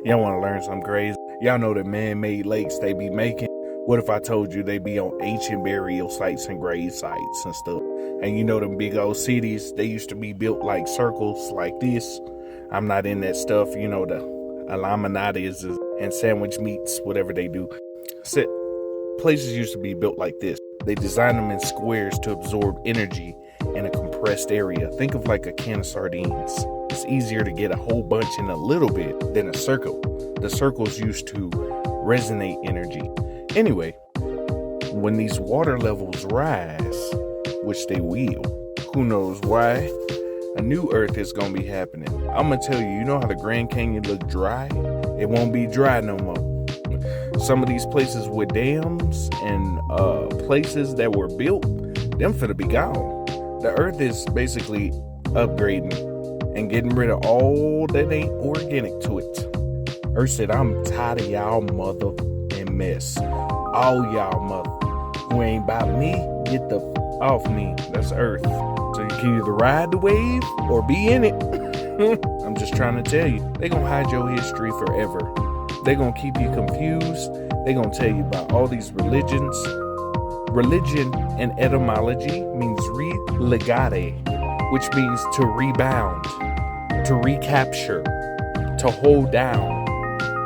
Y'all want to learn something crazy? Y'all know the man-made lakes they be making? What if I told you they be on ancient burial sites and grave sites and stuff? And you know them big old cities, they used to be built like circles like this. I'm not in that stuff, you know, the Illuminatis and sandwich meats, whatever they do. Places used to be built like this. They designed them in squares to absorb energy in a compressed area. Think of like a can of sardines. It's easier to get a whole bunch in a little bit than a circle. The circles used to resonate energy. Anyway, when these water levels rise, which they will, who knows why, a new earth is going to be happening. I'm going to tell you, you know how the Grand Canyon look dry? It won't be dry no more. Some of these places with dams and places that were built, them finna be gone. The earth is basically upgrading and getting rid of all that ain't organic to it. Earth said, I'm tired of y'all mother and mess. All y'all mother who ain't about me, get the off me. That's Earth. So you can either ride the wave or be in it. I'm just trying to tell you, they gonna hide your history forever. They gonna keep you confused. They gonna tell you about all these religions. Religion in etymology means religare, which means to rebound, to recapture, to hold down.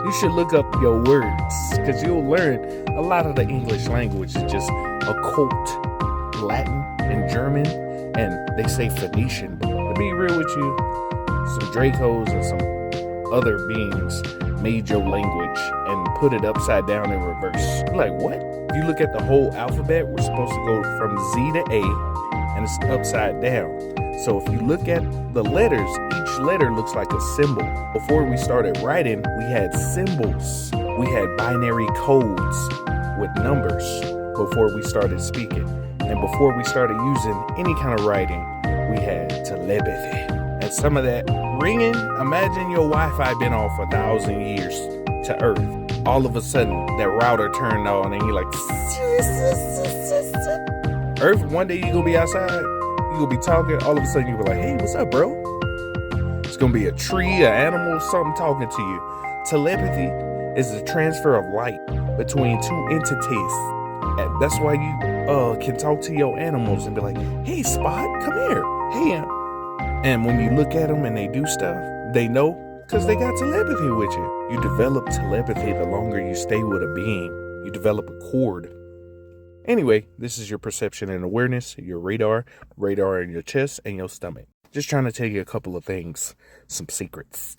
You should look up your words, because you'll learn a lot of the English language is just occult, Latin and German, and they say Phoenician. But to be real with you, some Dracos and some other beings made your language and put it upside down in reverse. You're like, what? If you look at the whole alphabet, we're supposed to go from Z to A, and it's upside down. So if you look at the letters, each letter looks like a symbol. Before we started writing, we had symbols. We had binary codes with numbers before we started speaking. And before we started using any kind of writing, we had telepathy. And some of that ringing, imagine your Wi-Fi been off 1,000 years to Earth. All of a sudden, that router turned on and you're like, Earth, one day you gonna be outside, you gonna be talking, all of a sudden you be like, hey, what's up, bro? It's gonna be a tree, an animal, something talking to you. Telepathy is the transfer of light between two entities. And that's why you can talk to your animals and be like, hey, Spot, come here. Hey, and when you look at them and they do stuff, they know because they got telepathy with you. You develop telepathy the longer you stay with a being. You develop a cord. Anyway, this is your perception and awareness, your radar in your chest and your stomach. Just trying to tell you a couple of things, some secrets.